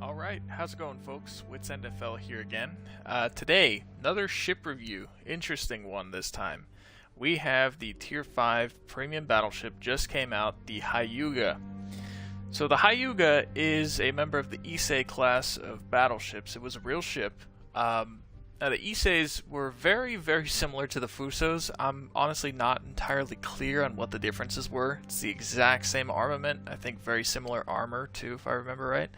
Alright, how's it going, folks? Wits NFL here again. Today, another ship review. Interesting one this time. We have the Tier 5 premium battleship, just came out, the Hyuga. So the Hyuga is a member of the Issei class of battleships. It was a real ship. Now the Isseis were very, very similar to the Fusos. I'm honestly not entirely clear on what the differences were. It's the exact same armament. I think very similar armor too, if I remember right.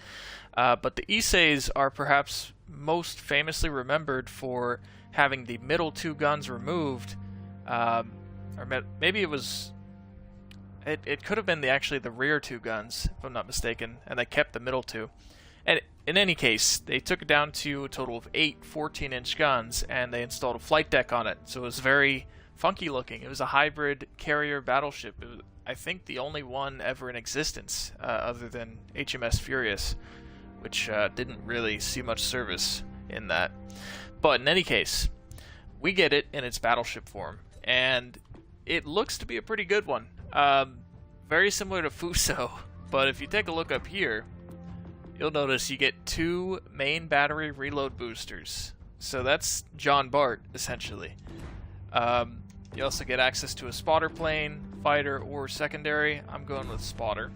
But the Isseis are perhaps most famously remembered for having the middle two guns removed. Or maybe it was... It could have been actually the rear two guns, if I'm not mistaken, and they kept the middle two. And in any case, they took it down to a total of 8 14-inch guns, and they installed a flight deck on it. So it was very funky looking. It was a hybrid carrier battleship. It was, I think, the only one ever in existence, other than HMS Furious, which didn't really see much service in that. But in any case, we get it in its battleship form, and it looks to be a pretty good one. Very similar to Fuso, but if you take a look up here, you'll notice you get 2 main battery reload boosters. So that's Jean Bart, essentially. You also get access to a spotter plane, fighter, or secondary. I'm going with spotter.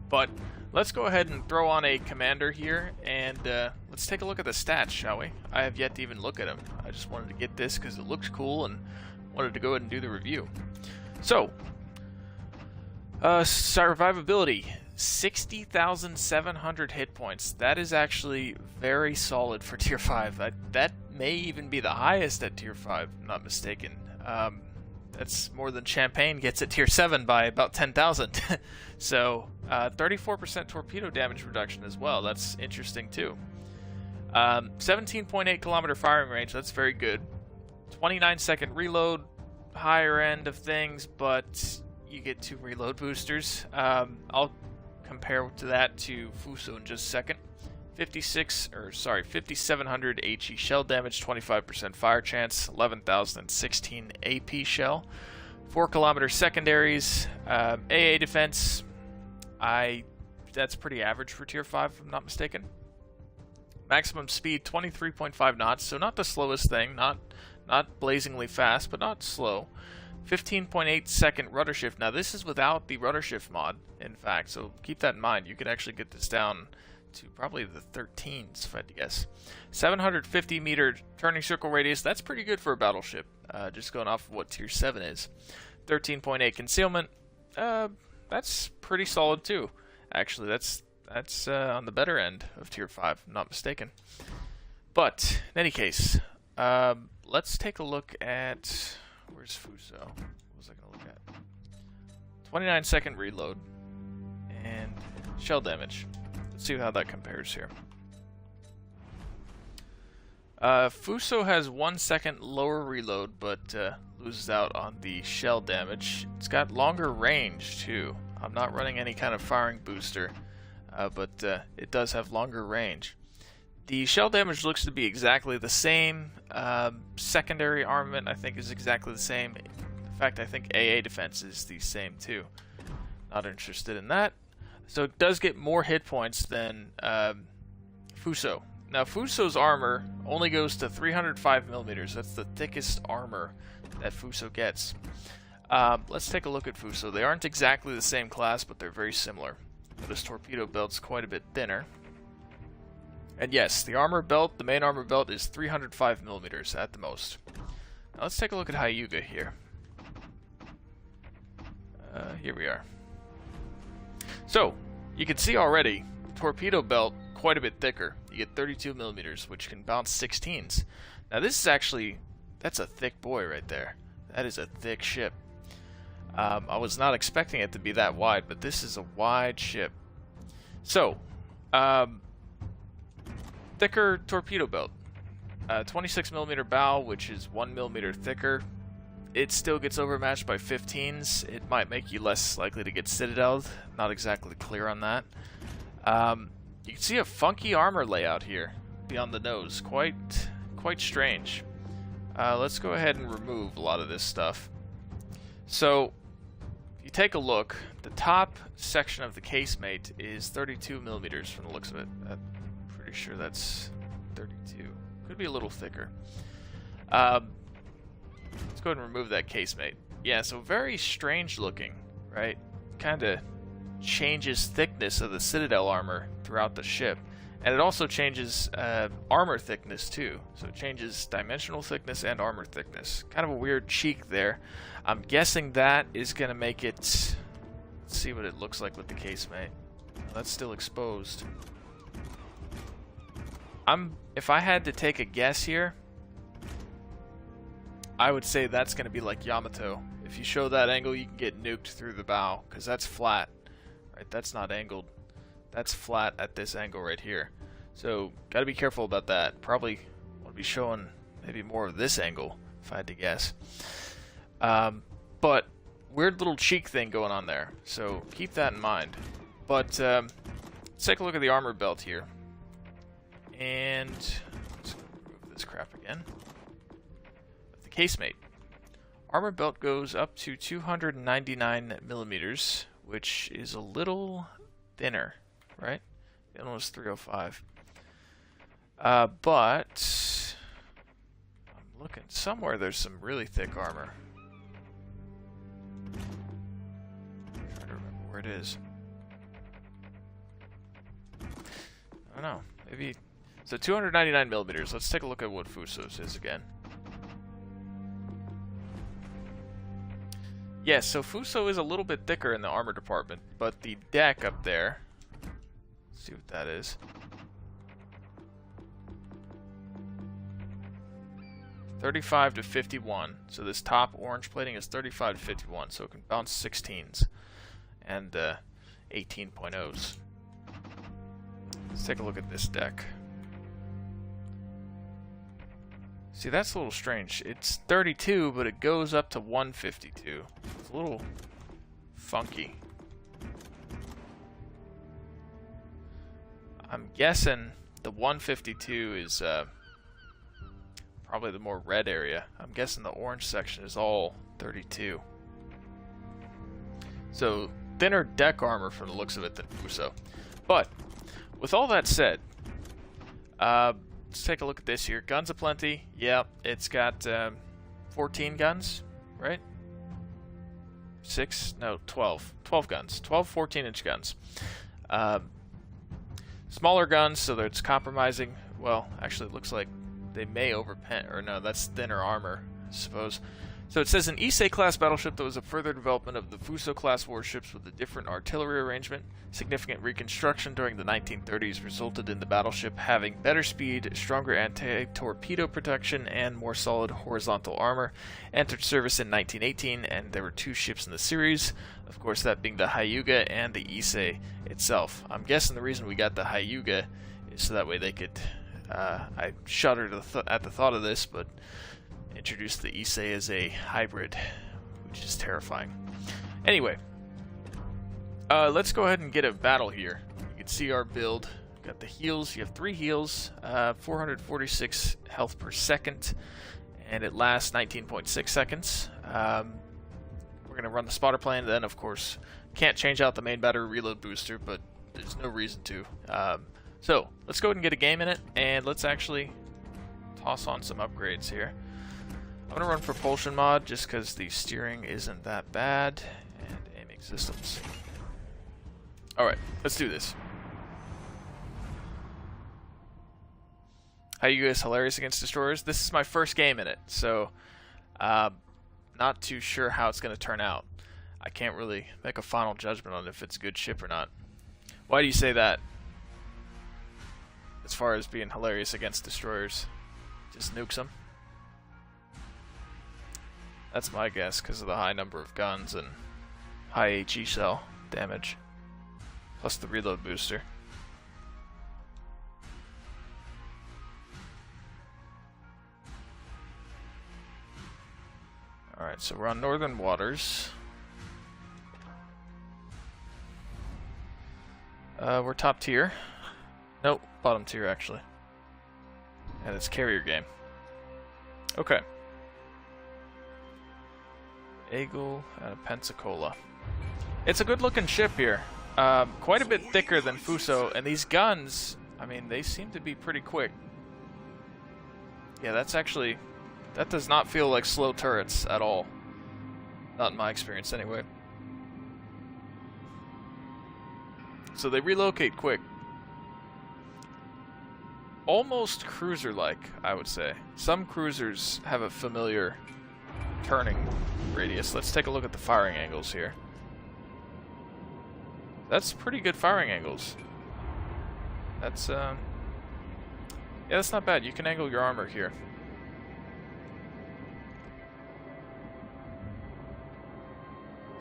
But let's go ahead and throw on a commander here, and let's take a look at the stats, shall we? I have yet to even look at them. I just wanted to get this because it looks cool and wanted to go ahead and do the review. So, survivability. 60,700 hit points. That is actually very solid for Tier 5. That may even be the highest at Tier 5, if I'm not mistaken. That's more than Champagne gets at Tier 7 by about 10,000. So, 34% torpedo damage reduction as well. That's interesting too. 17.8 kilometer firing range. That's very good. 29-second reload. Higher end of things, but you get 2 reload boosters. I'll compare to that to Fuso in just a second. 5700 HE shell damage, 25% fire chance, 11,016 AP shell, 4 kilometer secondaries, AA defense. That's pretty average for Tier 5, if I'm not mistaken. Maximum speed 23.5 knots, so not the slowest thing, not blazingly fast, but not slow. 15.8 second rudder shift. Now this is without the rudder shift mod, in fact, so keep that in mind. You could actually get this down to probably the 13s, if I had to guess. 750 meter turning circle radius. That's pretty good for a battleship, just going off of what Tier 7 is. 13.8 concealment. That's pretty solid too. Actually, that's on the better end of Tier 5, if I'm not mistaken. But in any case, let's take a look at... Where's Fuso? What was I going to look at? 29-second reload and shell damage. Let's see how that compares here. Fuso has 1 second lower reload, but loses out on the shell damage. It's got longer range too. I'm not running any kind of firing booster, but it does have longer range. The shell damage looks to be exactly the same. Secondary armament, I think, is exactly the same. In fact, I think AA defense is the same too. Not interested in that. So it does get more hit points than Fuso. Now, Fuso's armor only goes to 305 millimeters. That's the thickest armor that Fuso gets. Let's take a look at Fuso. They aren't exactly the same class, but they're very similar. This torpedo belt's quite a bit thinner. And yes, the armor belt, the main armor belt, is 305 millimeters at the most. Now let's take a look at Hyuga here. Here we are. So, you can see already, torpedo belt, quite a bit thicker. You get 32 millimeters, which can bounce 16s. Now this is actually, that's a thick boy right there. That is a thick ship. I was not expecting it to be that wide, but this is a wide ship. So, thicker torpedo belt. 26 millimeter bow, which is 1 millimeter thicker. It still gets overmatched by 15s. It might make you less likely to get citadeled. Not exactly clear on that. You can see a funky armor layout here beyond the nose. Quite strange. Let's go ahead and remove a lot of this stuff. So, if you take a look, the top section of the casemate is 32 millimeters from the looks of it. I'm pretty sure that's 32. Could be a little thicker. Let's go ahead and remove that casemate. Yeah, so very strange looking, right? Kind of changes thickness of the Citadel armor throughout the ship. And it also changes armor thickness too. So it changes dimensional thickness and armor thickness. Kind of a weird cheek there. I'm guessing that is going to make it... Let's see what it looks like with the casemate. That's still exposed. If I had to take a guess here, I would say that's going to be like Yamato. If you show that angle, you can get nuked through the bow, because that's flat. Right? That's not angled. That's flat at this angle right here. So, gotta be careful about that. Probably want to be showing maybe more of this angle, if I had to guess. But, weird little cheek thing going on there. So, keep that in mind. But, let's take a look at the armor belt here. And, let's remove this crap again. The casemate. Armor belt goes up to 299 millimeters, which is a little thinner. Right? The other one was 305. But I'm looking somewhere. There's some really thick armor. I'm trying to remember where it is. I don't know. Maybe. So 299 millimeters. Let's take a look at what Fuso's is again. Yes, so Fuso is a little bit thicker in the armor department, but the deck up there. See what that is. 35 to 51. So this top orange plating is 35 to 51, so it can bounce 16s and 18.0s. Let's take a look at this deck. See, that's a little strange. It's 32, but it goes up to 152. It's a little funky. I'm guessing the 152 is probably the more red area. I'm guessing the orange section is all 32. So, thinner deck armor from the looks of it than Fuso. But, with all that said, let's take a look at this here. Guns aplenty. Yeah, it's got 14 guns, right? 12. 12 guns. 12 14-inch guns. Smaller guns, so that it's compromising. Well, actually, it looks like they may overpen, or no, that's thinner armor, I suppose. So it says an Issei-class battleship that was a further development of the Fuso-class warships with a different artillery arrangement. Significant reconstruction during the 1930s resulted in the battleship having better speed, stronger anti-torpedo protection, and more solid horizontal armor. Entered service in 1918, and there were 2 ships in the series, of course that being the Hyuga and the Issei itself. I'm guessing the reason we got the Hyuga is so that way they could... I shudder at the thought of this, but... introduce the Issei as a hybrid, which is terrifying. Anyway, let's go ahead and get a battle here. You can see our build. Got the heals. You have 3 heals, 446 health per second, and it lasts 19.6 seconds. We're going to run the spotter plane, then of course can't change out the main battery reload booster, but there's no reason to. So let's go ahead and get a game in it, and let's actually toss on some upgrades here. I'm going to run propulsion mod just because the steering isn't that bad, and aiming systems. Alright, let's do this. Hyuga is hilarious against destroyers. This is my first game in it, so not too sure how it's going to turn out. I can't really make a final judgment on if it's a good ship or not. Why do you say that? As far as being hilarious against destroyers, just nukes them? That's my guess, because of the high number of guns and high HE cell damage, plus the reload booster. Alright, so we're on Northern Waters. We're top tier. Nope, bottom tier actually. And it's carrier game. Okay. Eagle out of Pensacola. It's a good looking ship here. Quite a bit thicker than Fuso, and these guns, I mean, they seem to be pretty quick. Yeah, that's actually, that does not feel like slow turrets at all. Not in my experience anyway. So they relocate quick. Almost cruiser-like, I would say. Some cruisers have a familiar turning radius. Let's take a look at the firing angles here. That's pretty good firing angles. That's, yeah, that's not bad. You can angle your armor here.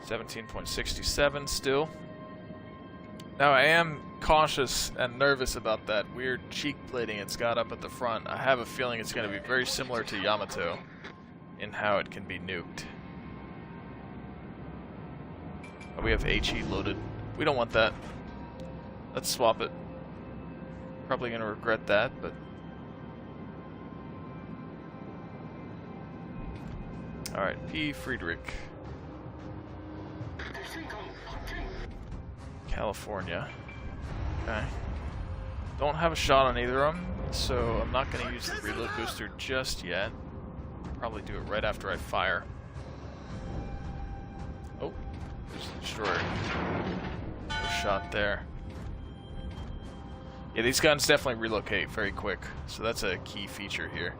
$17.67 still. Now I am cautious and nervous about that weird cheek plating it's got up at the front. I have a feeling it's going to be very similar to Yamato in how it can be nuked. Oh, we have HE loaded. We don't want that. Let's swap it. Probably going to regret that, but... Alright, P. Friedrich. California. Okay. Don't have a shot on either of them, so I'm not going to use the reload booster just yet. Probably do it right after I fire. Oh, there's a destroyer. No shot there. Yeah, these guns definitely relocate very quick, so that's a key feature here.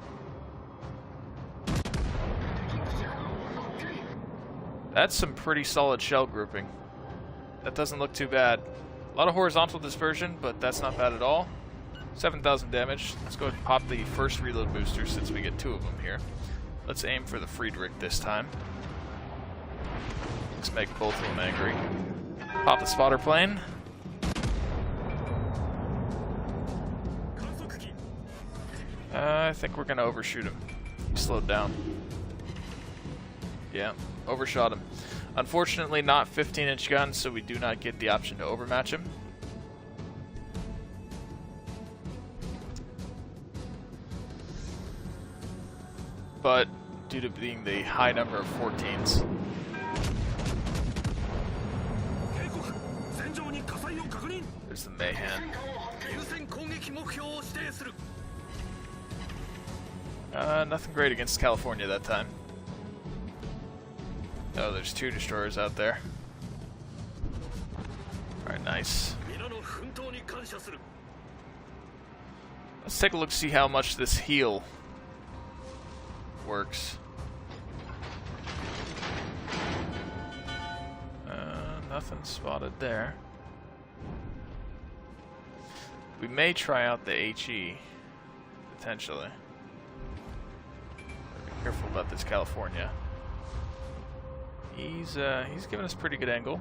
That's some pretty solid shell grouping. That doesn't look too bad. A lot of horizontal dispersion, but that's not bad at all. 7,000 damage. Let's go ahead and pop the first reload booster since we get 2 of them here. Let's aim for the Friedrich this time. Let's make both of them angry. Pop the spotter plane. I think we're going to overshoot him. He slowed down. Yeah, overshot him. Unfortunately, not 15-inch guns, so we do not get the option to overmatch him. But due to being the high number of 14s, there's the Mayhem. Nothing great against California that time. Oh, there's 2 destroyers out there. Alright, nice. Let's take a look to see how much this heal works. Nothing spotted there. We may try out the HE, potentially. Be careful about this California. He's giving us a pretty good angle.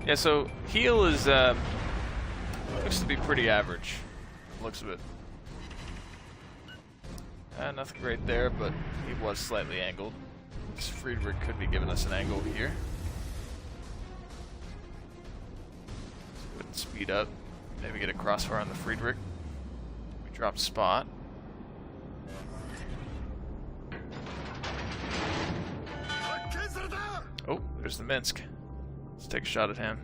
Yeah, so heal is looks to be pretty average. Looks of it. Nothing great there, but he was slightly angled. This Friedrich could be giving us an angle here. Let's go ahead and speed up. Maybe get a crossfire on the Friedrich. We dropped spot. Oh, there's the Minsk. Let's take a shot at him.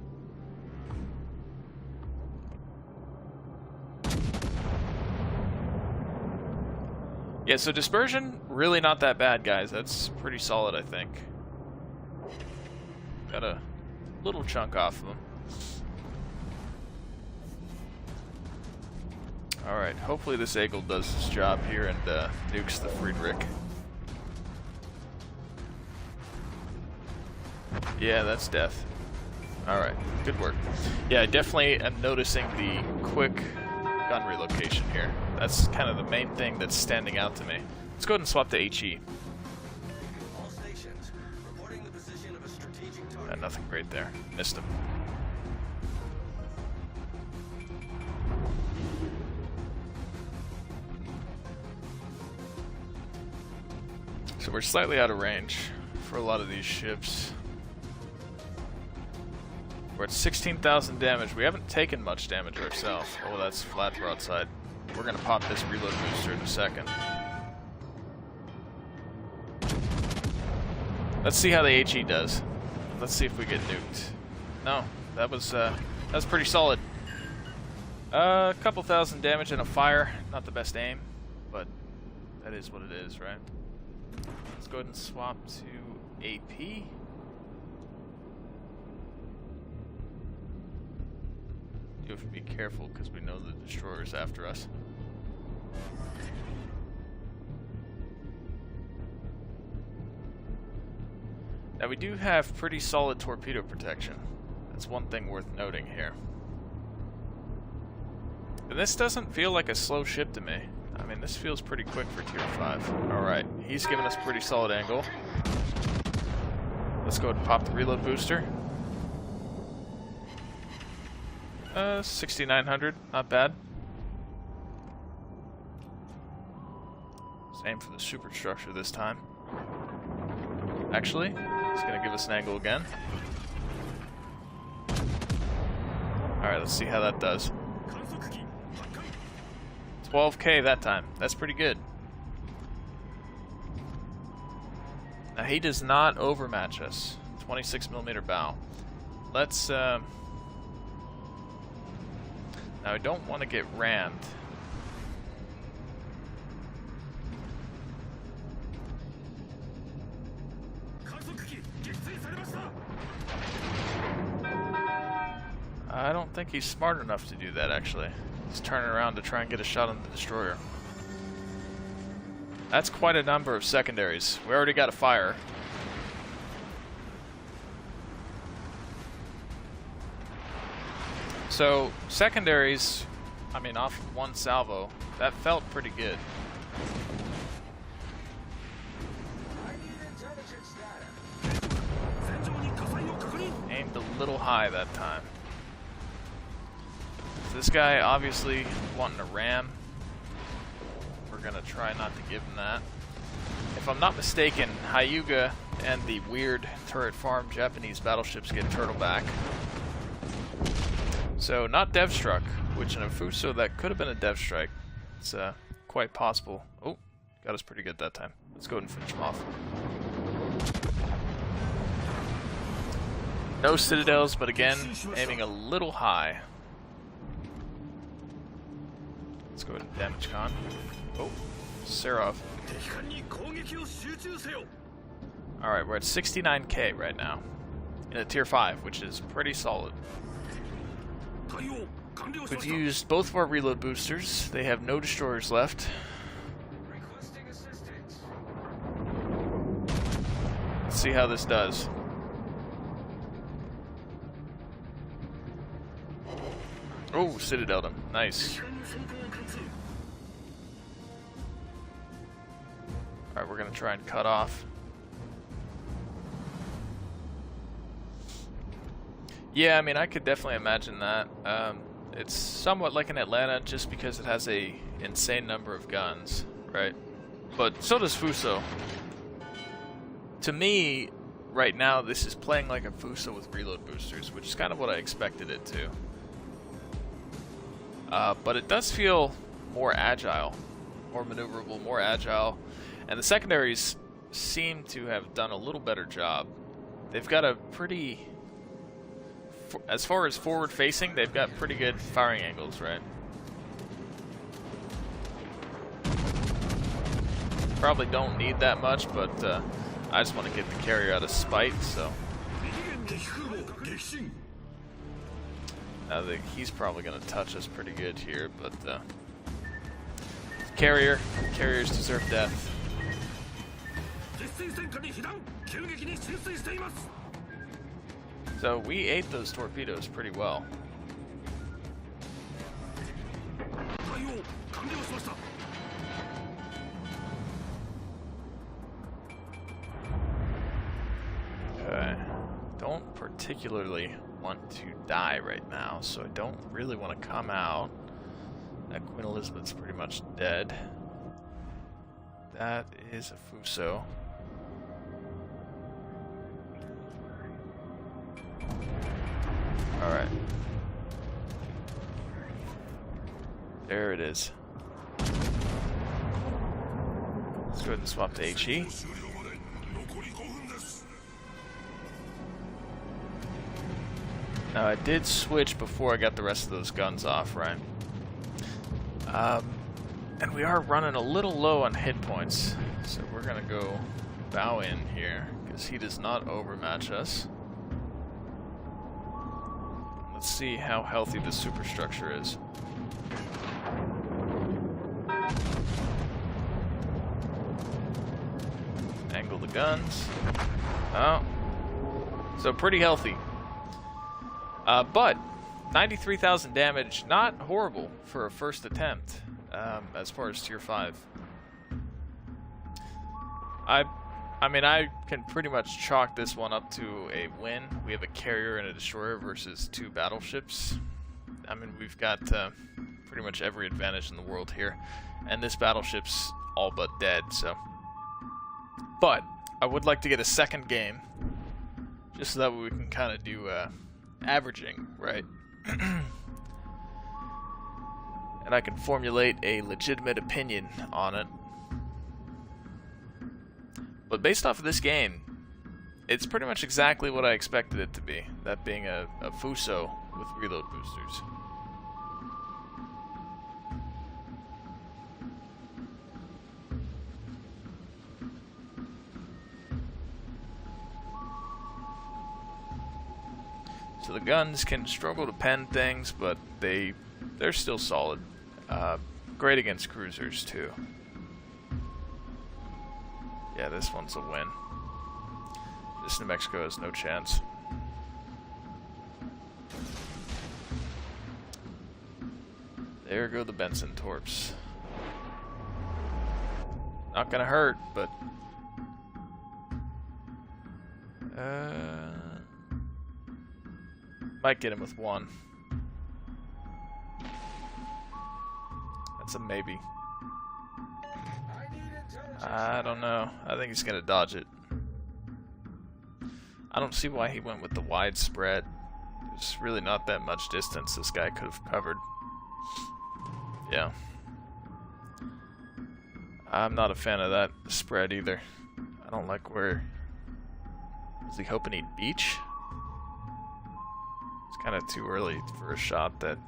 Yeah, so dispersion, really not that bad, guys. That's pretty solid, I think. Got a little chunk off of them. Alright, hopefully this Eagle does his job here and nukes the Friedrich. Yeah, that's death. Alright, good work. Yeah, I definitely am noticing the quick gun relocation here. That's kind of the main thing that's standing out to me. Let's go ahead and swap to HE. All stations, reporting the position of a strategic target. Nothing great there. Missed him. So we're slightly out of range for a lot of these ships. We're at 16,000 damage. We haven't taken much damage ourselves. Oh, that's flat broadside. We're going to pop this reload booster in a second. Let's see how the HE does. Let's see if we get nuked. No, that was pretty solid. A couple thousand damage and a fire. Not the best aim, but that is what it is, right? Let's go ahead and swap to AP. You have to be careful because we know the destroyer's after us. Now we do have pretty solid torpedo protection. That's one thing worth noting here. And this doesn't feel like a slow ship to me. I mean, this feels pretty quick for Tier 5. Alright, he's giving us pretty solid angle. Let's go ahead and pop the reload booster. 6,900, not bad. Same for the superstructure this time. Actually, it's gonna give us an angle again. Alright, let's see how that does. 12k that time. That's pretty good. Now he does not overmatch us. 26mm bow. Let's now I don't want to get rammed. I don't think he's smart enough to do that, actually. He's turning around to try and get a shot on the destroyer. That's quite a number of secondaries. We already got a fire. So, secondaries, I mean, off of one salvo, that felt pretty good. Aimed a little high that time. This guy obviously wanting to ram. We're gonna try not to give him that. If I'm not mistaken, Hyuga and the weird turret farm Japanese battleships get turtleback. So not dev struck, which in a Fuso that could have been a dev strike. It's quite possible. Oh, got us pretty good that time. Let's go ahead and finish him off. No citadels, but again, aiming a little high. Let's go ahead and damage con. Oh, Serov. Alright, we're at 69k right now. In a tier 5, which is pretty solid. We've used both of our reload boosters. They have no destroyers left. Let's see how this does. Oh, citadeled him. Nice. Alright, we're going to try and cut off. Yeah, I mean, I could definitely imagine that. It's somewhat like an Atlanta just because it has a insane number of guns, right? But so does Fuso. To me, right now, this is playing like a Fuso with reload boosters, which is kind of what I expected it to. But it does feel more agile, more maneuverable, more agile. And the secondaries seem to have done a little better job. They've got a pretty... As far as forward facing, they've got pretty good firing angles, right? Probably don't need that much, but I just want to get the carrier out of spite, so... He's probably going to touch us pretty good here, but... Carriers deserve death. So we ate those torpedoes pretty well. Okay. Don't particularly want to die right now, so I don't really want to come out. That Queen Elizabeth's pretty much dead. That is a Fuso. Alright. There it is. Let's go ahead and swap to HE. Now I did switch before I got the rest of those guns off, right? And we are running a little low on hit points, so we're gonna go bow in here, because he does not overmatch us. Let's see how healthy the superstructure is. Angle the guns. Oh. So pretty healthy. But 93,000 damage, not horrible for a first attempt, as far as tier 5. I mean, I can pretty much chalk this one up to a win. We have a carrier and a destroyer versus 2 battleships. I mean, we've got pretty much every advantage in the world here. And this battleship's all but dead, so. But I would like to get a second game, just so that we can kind of do averaging, right? And I can formulate a legitimate opinion on it. But based off of this game, it's pretty much exactly what I expected it to be. That being a Fuso with reload boosters. So the guns can struggle to pen things, but they're still solid. Great against cruisers too. Yeah, this one's a win. This New Mexico has no chance. There go the Benson torps. Not gonna hurt, but might get him with one. That's a maybe. I don't know. I think he's gonna dodge it. I don't see why he went with the wide spread. There's really not that much distance this guy could have covered. Yeah. I'm not a fan of that spread either. I don't like where... Was he hoping he'd beach? It's kind of too early for a shot that...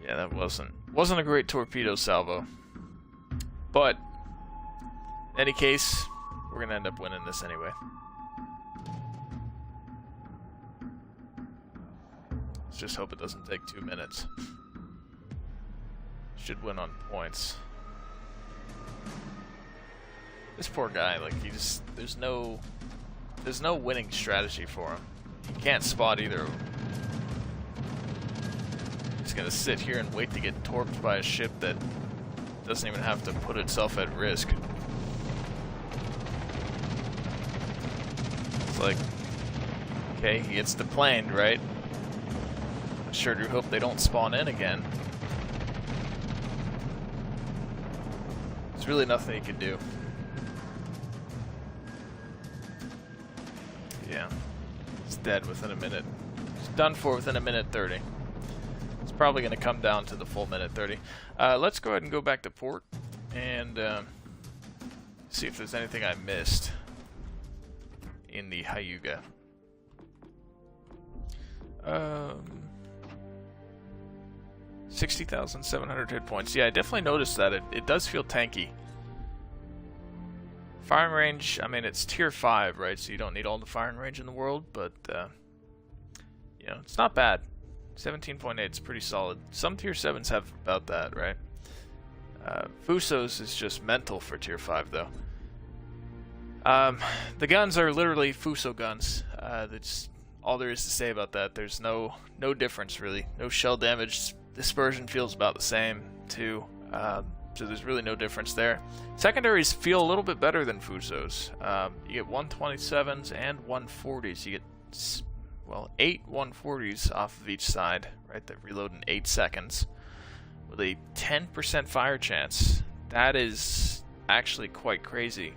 Yeah, that wasn't a great torpedo salvo. But, in any case, we're going to end up winning this anyway. Let's just hope it doesn't take 2 minutes. Should win on points. This poor guy, like, he just... There's no winning strategy for him. He can't spot either of them. He's going to sit here and wait to get torped by a ship that doesn't even have to put itself at risk. It's like, okay, he gets deplaned, right? I sure do hope they don't spawn in again. There's really nothing he can do. Yeah, he's dead within a minute. He's done for within a minute 30. It's probably going to come down to the full minute 30. Let's go ahead and go back to port and see if there's anything I missed in the Hyuga. 60,700 hit points. Yeah, I definitely noticed that. It does feel tanky. Firing range, I mean, it's tier 5, right? So you don't need all the firing range in the world, but, you know, it's not bad. 17.8 is pretty solid. Some tier 7s have about that, right? Fuso's is just mental for tier 5, though. The guns are literally Fuso guns. That's all there is to say about that. There's no difference, really. No shell damage. Dispersion feels about the same, too. So there's really no difference there. Secondaries feel a little bit better than Fuso's. You get 127s and 140s. You get, well, 8 140s off of each side, right? That reload in 8 seconds with a 10% fire chance. That is actually quite crazy.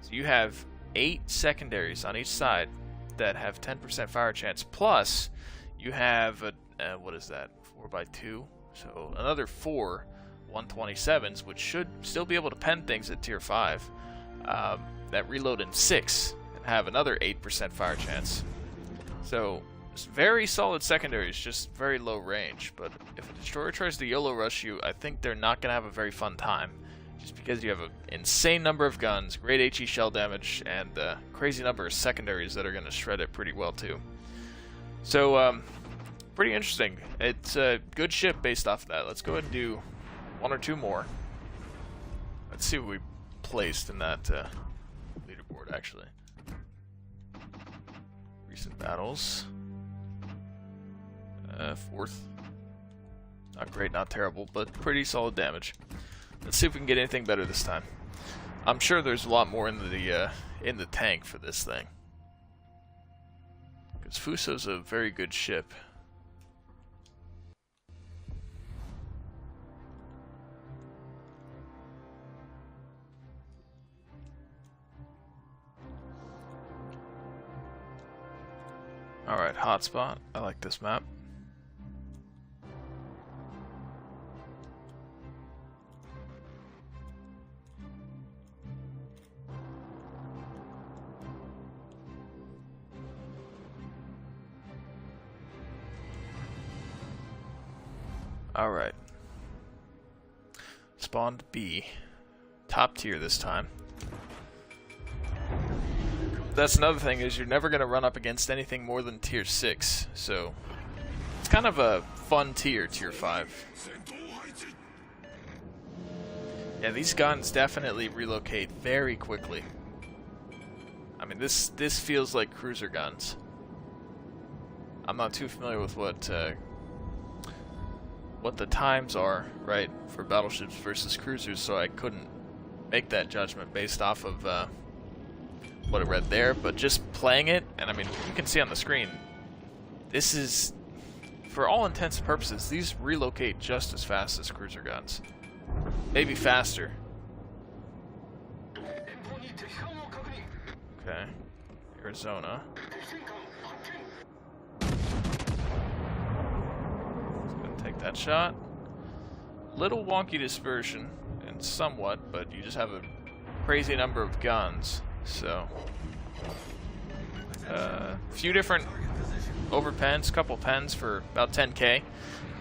So you have 8 secondaries on each side that have 10% fire chance. Plus, you have a, what is that? 4x2. So another 4 127s, which should still be able to pen things at tier 5, that reload in 6 and have another 8% fire chance. So very solid secondaries, just very low range. But if a destroyer tries to YOLO rush you, I think they're not going to have a very fun time. Just because you have an insane number of guns, great HE shell damage, and a crazy number of secondaries that are going to shred it pretty well too. So, pretty interesting. It's a good ship based off of that. Let's go ahead and do one or two more. Let's see what we placed in that leaderboard, actually. Recent battles. 4th. Not great, not terrible, but pretty solid damage. Let's see if we can get anything better this time. I'm sure there's a lot more in the tank for this thing. Because Fuso's a very good ship. Alright, hotspot. I like this map. Alright. Spawned B. Top tier this time. That's another thing, is you're never going to run up against anything more than tier 6, so it's kind of a fun tier, tier 5. Yeah, these guns definitely relocate very quickly. I mean, this feels like cruiser guns. I'm not too familiar with what the times are, right, for battleships versus cruisers, so I couldn't make that judgment based off of what I read there, but just playing it, and I mean, you can see on the screen, this is, for all intents and purposes, these relocate just as fast as cruiser guns. Maybe faster. Okay. Arizona. Take that shot. Little wonky dispersion, and somewhat, but you just have a crazy number of guns, so few different overpens, couple pens for about 10k.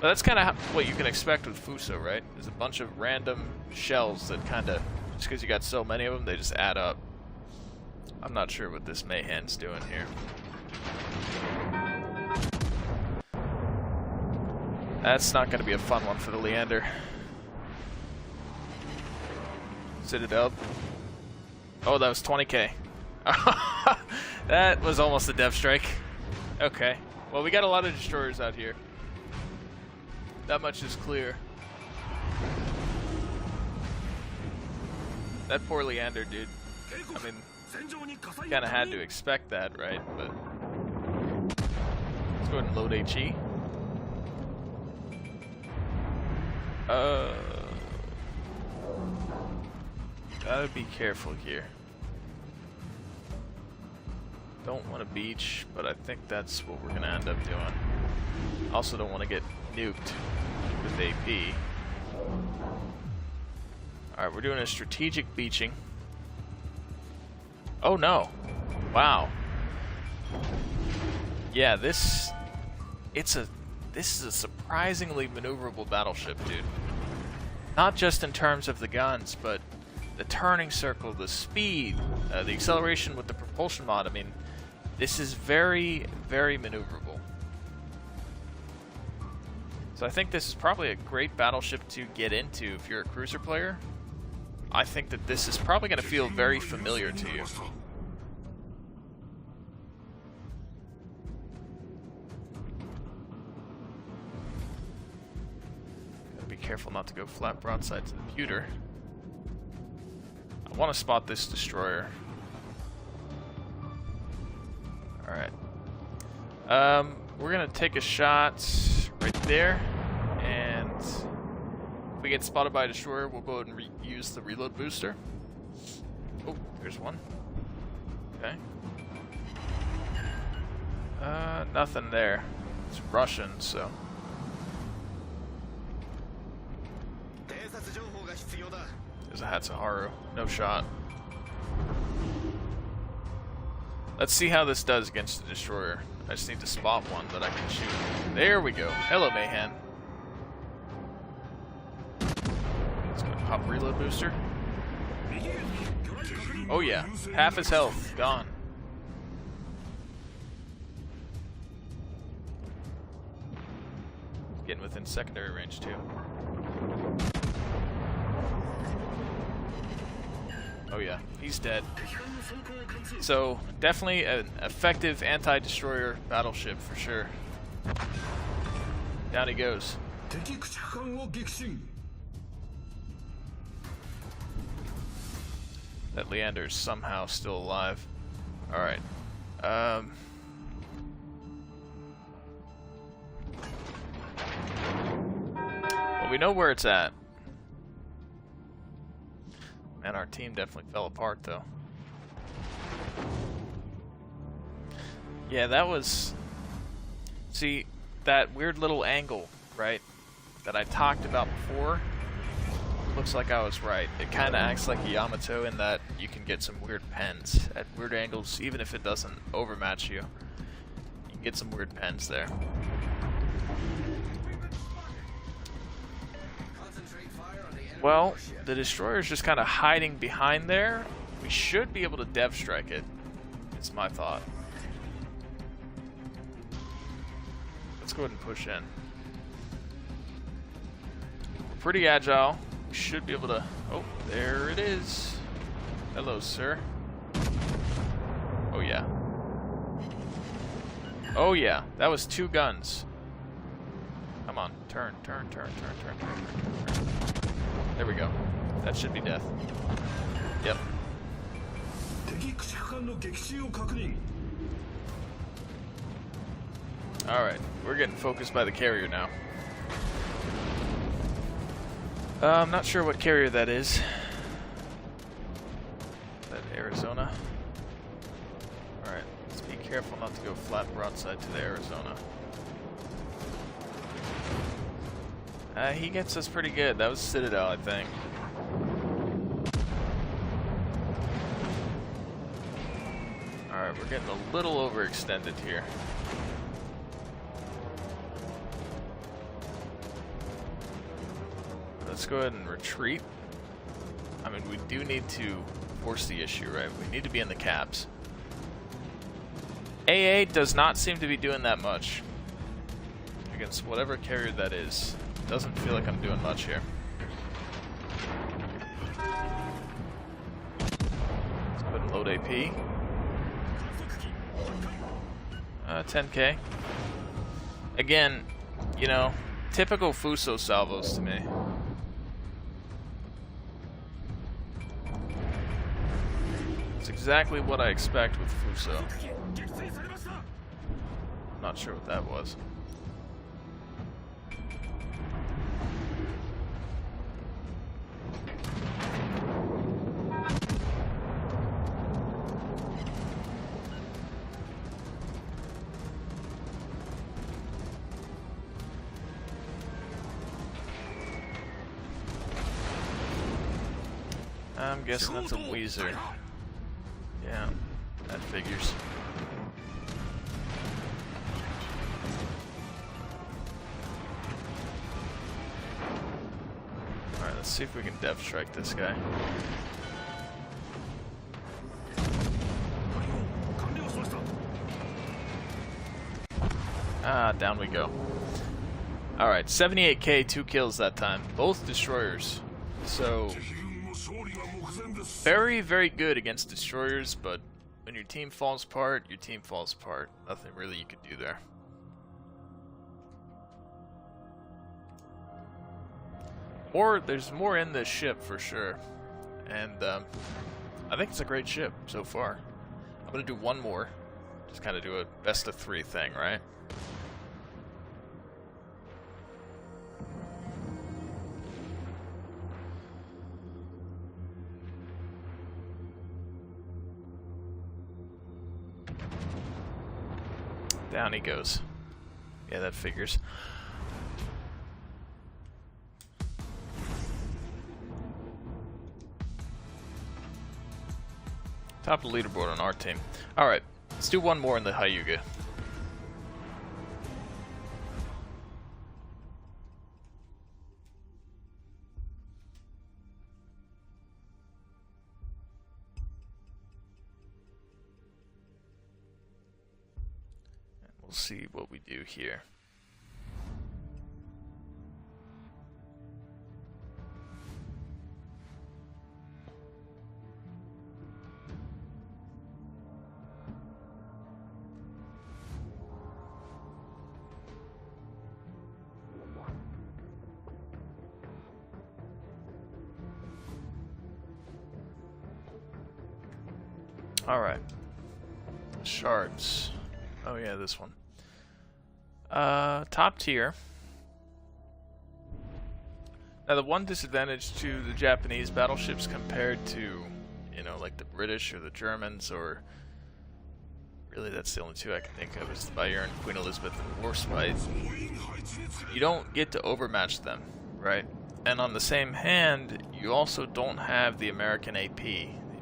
But that's kind of what you can expect with Fuso, right? There's a bunch of random shells that kind of, just because you got so many of them, they just add up. I'm not sure what this Mayhen's doing here. That's not going to be a fun one for the Leander. Citadel. Oh, that was 20k. That was almost a dev strike. Okay. Well, we got a lot of destroyers out here. That much is clear. That poor Leander, dude. I mean, kind of had to expect that, right? But let's go ahead and load HE. Gotta be careful here. Don't want to beach, but I think that's what we're gonna end up doing. Also don't want to get nuked with AP. Alright, we're doing a strategic beaching. Oh no. Wow. Yeah, this is a surprisingly maneuverable battleship, dude. Not just in terms of the guns, but the turning circle, the speed, the acceleration with the propulsion mod. I mean, this is very, very maneuverable. So I think this is probably a great battleship to get into if you're a cruiser player. I think that this is probably going to feel very familiar to you. Gotta be careful not to go flat broadside to the pewter. I want to spot this destroyer. Alright. We're going to take a shot right there, and if we get spotted by a destroyer, we'll go ahead and use the reload booster. Oh, there's one. Okay. Nothing there. It's Russian, so. There's a Hatsuharu. No shot. Let's see how this does against the destroyer. I just need to spot one that I can shoot. There we go. Hello, Mayhem. Let's go pop reload booster. Oh yeah, half his health gone. Getting within secondary range too. Oh yeah, he's dead. So definitely an effective anti-destroyer battleship for sure. Down he goes. That Leander's somehow still alive. Alright. Well, we know where it's at. Man, our team definitely fell apart though. Yeah, that was... See, that weird little angle, right? That I talked about before. Looks like I was right. It kind of acts like a Yamato in that you can get some weird pens at weird angles, even if it doesn't overmatch you. You can get some weird pens there. Well, the destroyer's just kind of hiding behind there. We should be able to dev strike it. It's my thought. Let's go ahead and push in. We're pretty agile. We should be able to... Oh, there it is. Hello, sir. Oh, yeah. Oh, yeah. That was 2 guns. Come on. Turn, turn, turn, turn, turn, turn, turn, turn. There we go. That should be death. Yep. Alright. We're getting focused by the carrier now. I'm not sure what carrier that is. That Arizona. Alright, let's be careful not to go flat broadside to the Arizona. He gets us pretty good. That was Citadel, I think. Alright, we're getting a little overextended here. Let's go ahead and retreat. I mean, we do need to force the issue, right? We need to be in the caps. AA does not seem to be doing that much against whatever carrier that is. Doesn't feel like I'm doing much here. Let's go ahead and load AP. 10k. Again, you know, typical Fuso salvos to me. It's exactly what I expect with Fuso. Not sure what that was. I'm guessing that's a Weezer. Yeah, that figures. Alright, let's see if we can depth strike this guy. Ah, down we go. Alright, 78k, 2 kills that time. Both destroyers. So... very, very good against destroyers, but when your team falls apart, your team falls apart. Nothing really you can do there. Or there's more in this ship for sure. And I think it's a great ship so far. I'm going to do one more. Just kind of do a best of 3 thing, right? Down he goes. Yeah, that figures. Top of the leaderboard on our team. Alright, let's do one more in the Hyuga. We'll see what we do here. Alright. Shards. Oh yeah, this one. Top tier. Now the one disadvantage to the Japanese battleships compared to, you know, like the British or the Germans, or really that's the only two I can think of, is the Bayern, Queen Elizabeth, and Warspite. You don't get to overmatch them, right? And on the same hand, you also don't have the American AP.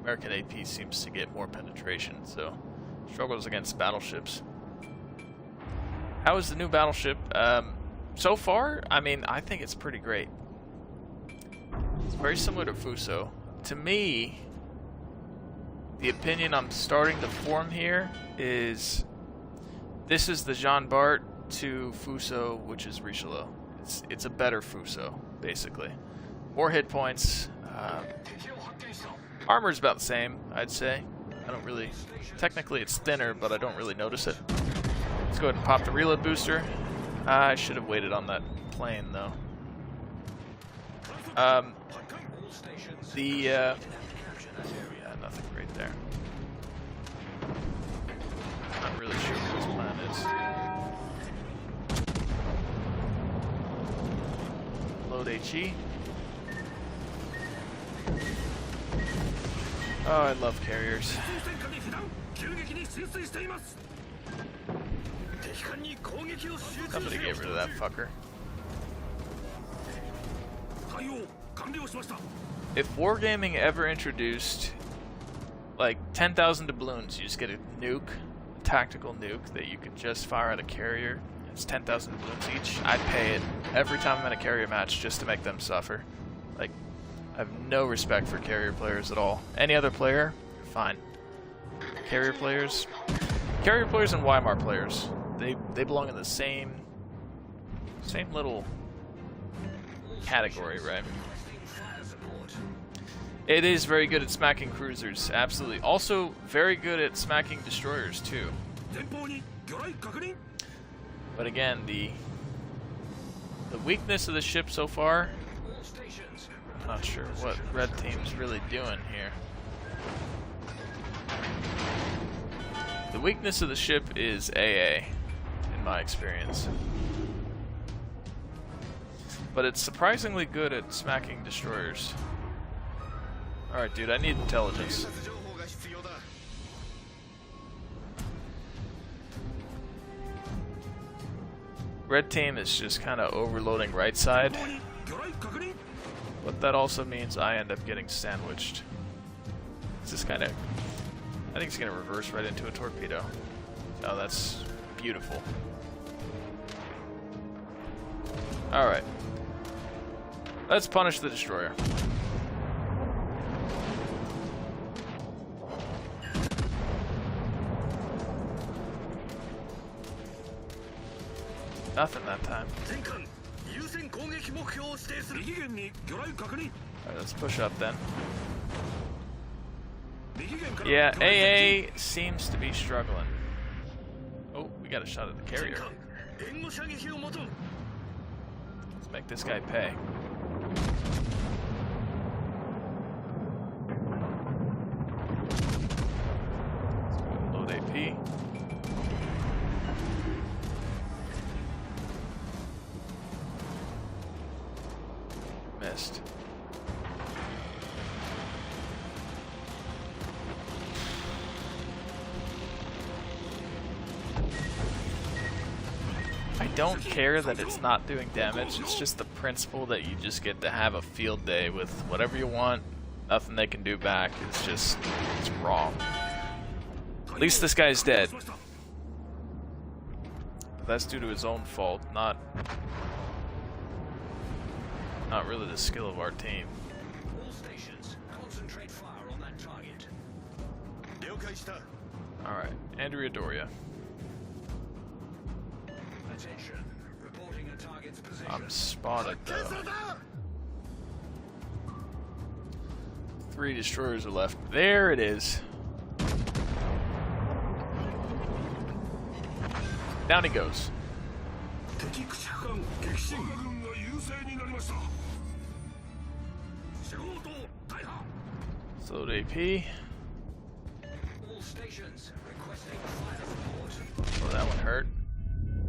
American AP seems to get more penetration, so struggles against battleships. How is the new battleship? So far, I mean, I think it's pretty great. It's very similar to Fuso. To me, the opinion I'm starting to form here is this is the Jean Bart to Fuso, which is Richelieu. It's a better Fuso, basically. More hit points. Armor's about the same, I'd say. I don't really... Technically it's thinner, but I don't really notice it. Let's go ahead and pop the reload booster. I should have waited on that plane, though. Yeah, nothing great there. Not really sure what his plan is. Load HE. Oh, I love carriers. Somebody get rid of that fucker. If wargaming ever introduced like 10,000 doubloons, you just get a nuke, a tactical nuke that you could just fire at a carrier. It's 10,000 doubloons each. I'd pay it every time I'm in a carrier match just to make them suffer. Like, I have no respect for carrier players at all. Any other player, fine. Carrier players and Weimar players, they belong in the same little category, right? It is very good at smacking cruisers, absolutely. Also, very good at smacking destroyers, too. But again, the weakness of the ship so far, I'm not sure what Red Team's really doing here. The weakness of the ship is AA, in my experience. But it's surprisingly good at smacking destroyers. Alright, dude, I need intelligence. Red team is just kind of overloading right side. But that also means I end up getting sandwiched. It's just kind of... I think it's going to reverse right into a torpedo. Oh, that's beautiful. Alright. Let's punish the destroyer. Nothing that time. Alright, let's push up then. Yeah, AA seems to be struggling. Oh, we got a shot at the carrier. Let's make this guy pay. Let's go and load AP. Missed. I don't care that it's not doing damage, it's just the principle that you just get to have a field day with whatever you want, nothing they can do back. It's just, it's wrong. At least this guy's dead. But that's due to his own fault, not really the skill of our team. All stations, concentrate fire on that target. Alright, Andrea Doria. Attention. Reporting a target's position. I'm spotted though. 3 destroyers are left. There it is. Down he goes. Slowed AP. All stations requesting fire support. Oh, that one hurt.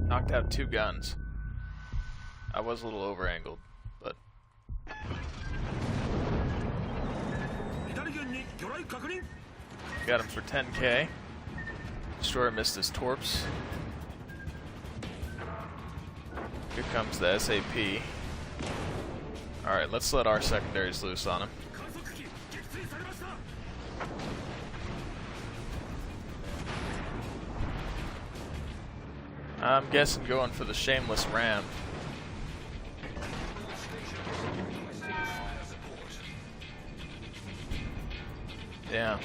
Knocked out 2 guns. I was a little over-angled, but... Got him for 10k. Destroyer missed his torps. Here comes the SAP. Alright, let's let our secondaries loose on him. I'm guessing going for the shameless ram. Yeah.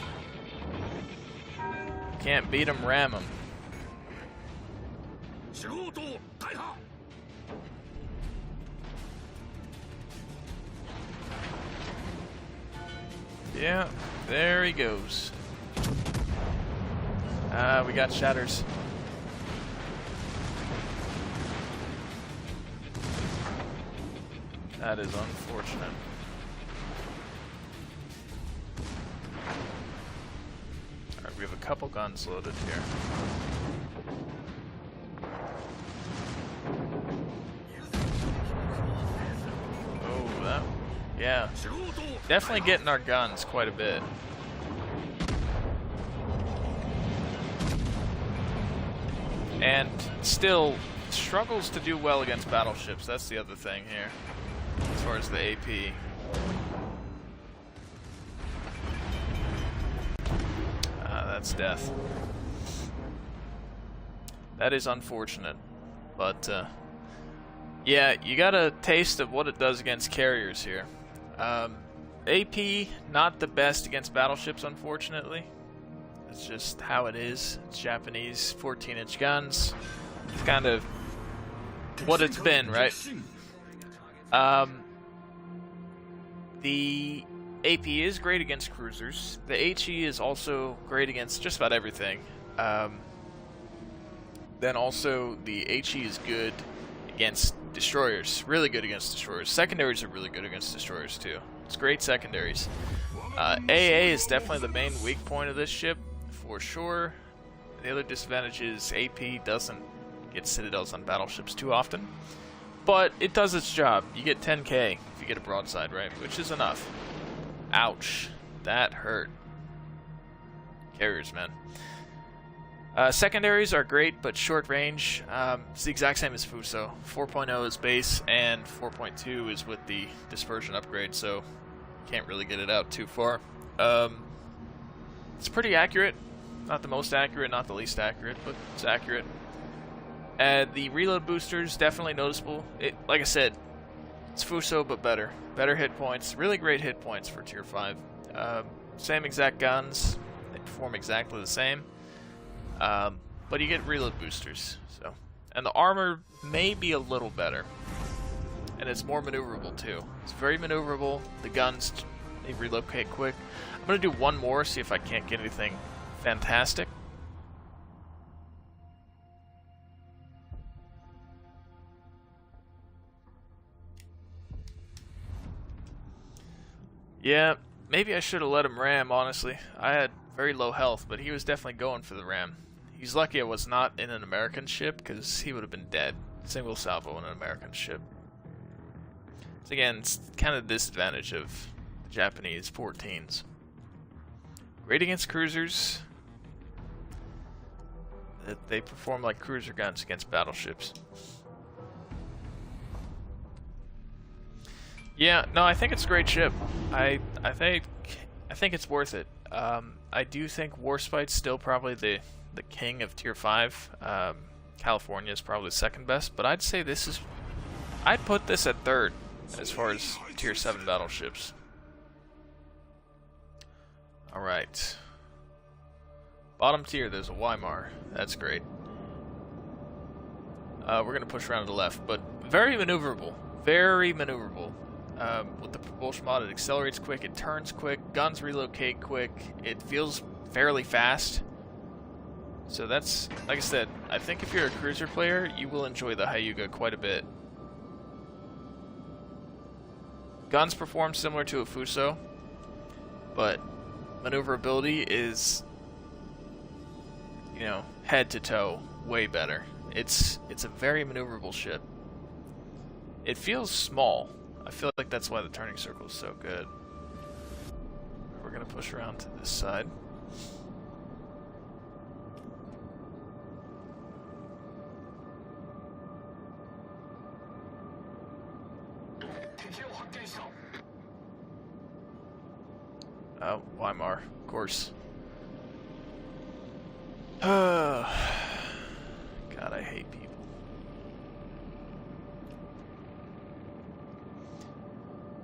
Can't beat him, ram him. Yeah, there he goes. We got shatters. That is unfortunate. Alright, we have a couple guns loaded here. Oh, that... yeah. Definitely getting our guns quite a bit. And still struggles to do well against battleships. That's the other thing here. As far as the AP. That's death. That is unfortunate. But, yeah, you got a taste of what it does against carriers here. AP, not the best against battleships, unfortunately. It's just how it is. It's Japanese 14-inch guns. It's kind of what it's been, right? The AP is great against cruisers. The HE is also great against just about everything. Then also the HE is good against destroyers. Really good against destroyers. Secondaries are really good against destroyers too. It's great secondaries. AA is definitely the main weak point of this ship, for sure. The other disadvantage is AP doesn't get citadels on battleships too often. But it does its job. You get 10k if you get a broadside, right? Which is enough. Ouch. That hurt. Carriers, man. Secondaries are great, but short range. It's the exact same as Fuso. 4.0 is base, and 4.2 is with the dispersion upgrade, so can't really get it out too far. It's pretty accurate. Not the most accurate, not the least accurate, but it's accurate. The reload boosters, definitely noticeable. Like I said, it's Fuso, but better. Better hit points. Really great hit points for Tier 5. Same exact guns. They perform exactly the same. But you get reload boosters. So, and the armor may be a little better. And it's more maneuverable, too. It's very maneuverable. The guns, they relocate quick. I'm going to do one more, see if I can't get anything fantastic. Yeah, maybe I should have let him ram, honestly. I had very low health, but he was definitely going for the ram. He's lucky I was not in an American ship, because he would have been dead. Single salvo in an American ship. So again, it's kind of the disadvantage of the Japanese 14s. Great against cruisers. They perform like cruiser guns against battleships. Yeah, no, I think it's a great ship. I think it's worth it. I do think Warspite's still probably the king of Tier 5. California is probably second best, but I'd say I'd put this at third as far as Tier 7 battleships. Alright. Bottom tier, there's a Weimar. That's great. We're going to push around to the left, but very maneuverable. Very maneuverable. With the propulsion mod, it accelerates quick, it turns quick, guns relocate quick, it feels fairly fast. So that's, like I said, I think if you're a cruiser player, you will enjoy the Hyuga quite a bit. Guns perform similar to a Fuso, but maneuverability is, you know, head to toe way better. It's a very maneuverable ship. It feels small. I feel like that's why the turning circle is so good. We're gonna push around to this side. Oh, Weimar, of course. God, I hate people.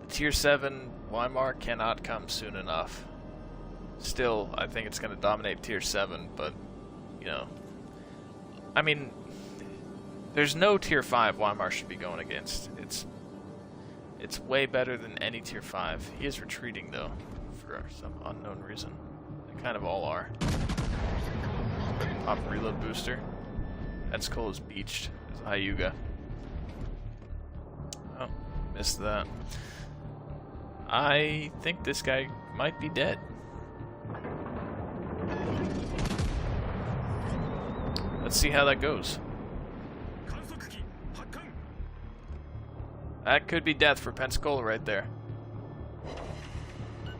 The Tier 7 Weimar cannot come soon enough. Still, I think it's going to dominate Tier 7, but, you know. I mean, there's no Tier 5 Weimar should be going against. It's way better than any Tier 5. He is retreating, though, for some unknown reason. They kind of all are. Pop reload booster. That skull is beached. There's a Hyuga. Oh, missed that. I think this guy might be dead. Let's see how that goes. That could be death for Pensacola right there.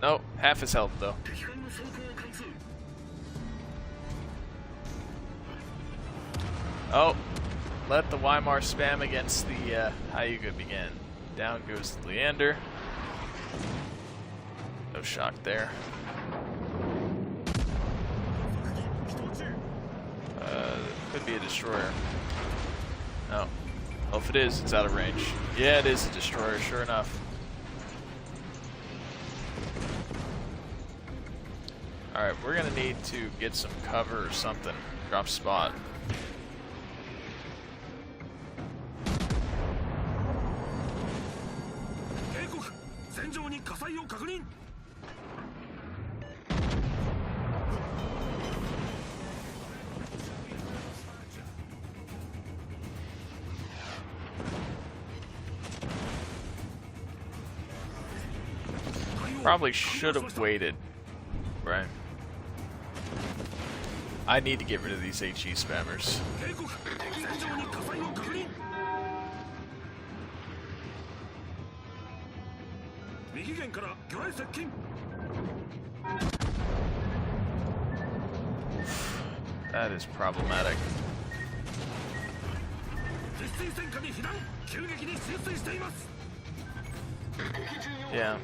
Nope, half his health though. Oh, let the Weimar spam against the Hyuga begin. Down goes the Leander. No shock there. Could be a destroyer. No. Well, if it is, it's out of range. Yeah, it is a destroyer, sure enough. Alright, we're gonna need to get some cover or something. Drop spot. Probably should have waited, right? I need to get rid of these HE spammers. Oof, that is problematic. Yeah.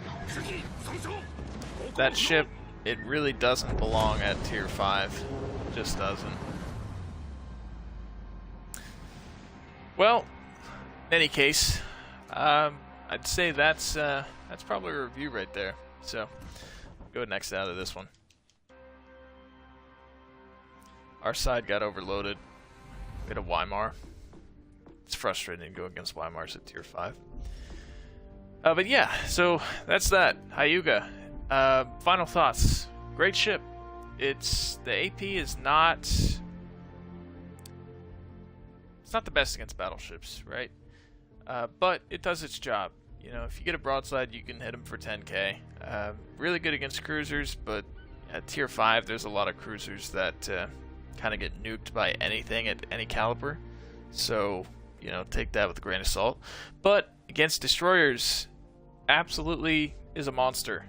That ship, it really doesn't belong at Tier 5. It just doesn't. Well, in any case, I'd say that's probably a review right there. So, go next out of this one. Our side got overloaded. We had a Weimar. It's frustrating to go against Weimars at Tier 5. But yeah, so that's that. Hyuga. Final thoughts. Great ship. The AP is not... It's not the best against battleships, right? But it does its job. You know, if you get a broadside, you can hit them for 10k. Really good against cruisers, but at Tier 5, there's a lot of cruisers that kind of get nuked by anything at any caliber. So, you know, take that with a grain of salt. But against destroyers, absolutely is a monster.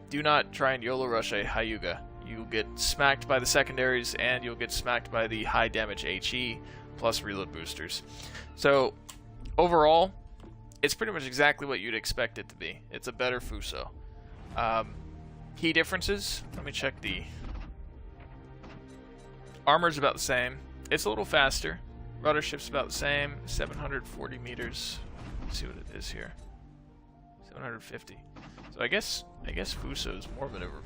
Do not try and YOLO rush a Hyuga. You'll get smacked by the secondaries, and you'll get smacked by the high damage HE plus reload boosters. So, overall, it's pretty much exactly what you'd expect it to be. It's a better Fuso. Key differences, let me check the... Armor's about the same. It's a little faster. Rudder ship's about the same. 740 meters. Let's see what it is here. 750. So I guess Fuso is more maneuverable.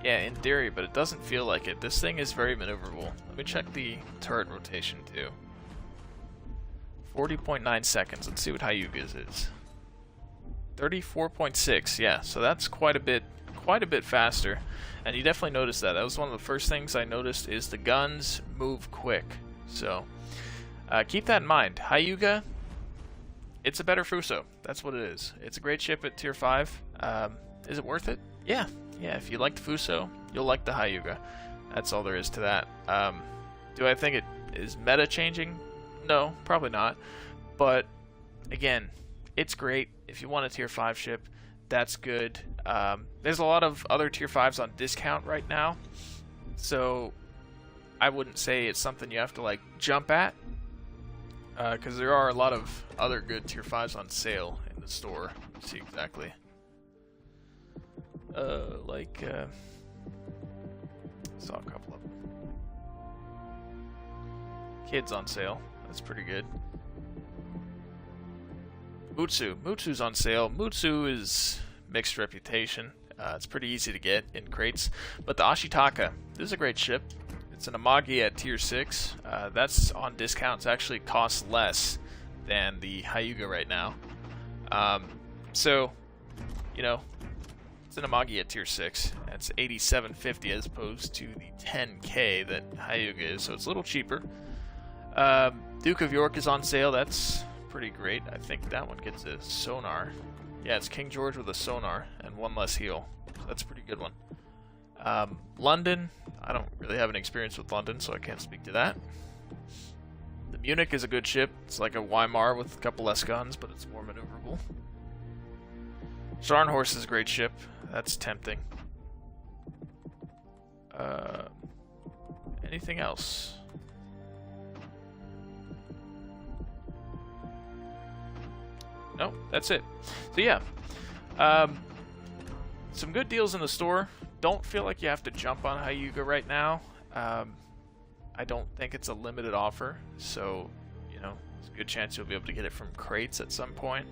Yeah, in theory, but it doesn't feel like it. This thing is very maneuverable. Let me check the turret rotation too. 40.9 seconds. Let's see what Hyuga's is. 34.6. Yeah, so that's quite a bit faster. And you definitely noticed that. That was one of the first things I noticed is the guns move quick. So keep that in mind. Hyuga, it's a better Fuso. That's what it is. It's a great ship at tier 5. Is it worth it? Yeah. Yeah, if you like the Fuso, you'll like the Hyuga. That's all there is to that. Do I think it is meta changing? No, probably not. But again, it's great. If you want a tier 5 ship, that's good. There's a lot of other tier 5s on discount right now, so I wouldn't say it's something you have to like jump at, because there are a lot of other good tier 5s on sale in the store. Let's see exactly. Saw a couple of them. Kids on sale. That's pretty good. Mutsu's on sale. Mutsu is mixed reputation. It's pretty easy to get in crates. But the Ashitaka, this is a great ship. It's an Amagi at tier 6. That's on discount. It actually costs less than the Hyuga right now. So, you know, it's an Amagi at tier 6. It's 87.50 as opposed to the 10k that Hyuga is. So it's a little cheaper. Duke of York is on sale. That's pretty great. I think that one gets a sonar. Yeah, it's King George with a sonar and one less heal. So that's a pretty good one. London, I don't really have any experience with London, so I can't speak to that. The Munich is a good ship. It's like a Weimar with a couple less guns, but it's more maneuverable. Scharnhorst is a great ship. That's tempting. Anything else? No, that's it. So yeah, some good deals in the store. Don't feel like you have to jump on Hyuga right now. I don't think it's a limited offer, so you know, there's a good chance you'll be able to get it from crates at some point.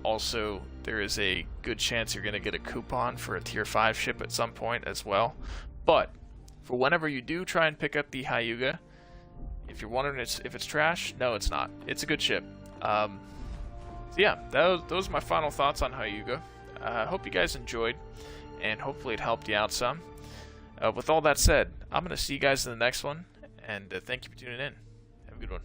Also, there is a good chance you're going to get a coupon for a tier 5 ship at some point as well. But for whenever you do try and pick up the Hyuga, if you're wondering if it's trash, no, it's not. It's a good ship. So yeah, those are my final thoughts on Hyuga. I hope you guys enjoyed, and hopefully it helped you out some. With all that said, I'm going to see you guys in the next one, and thank you for tuning in. Have a good one.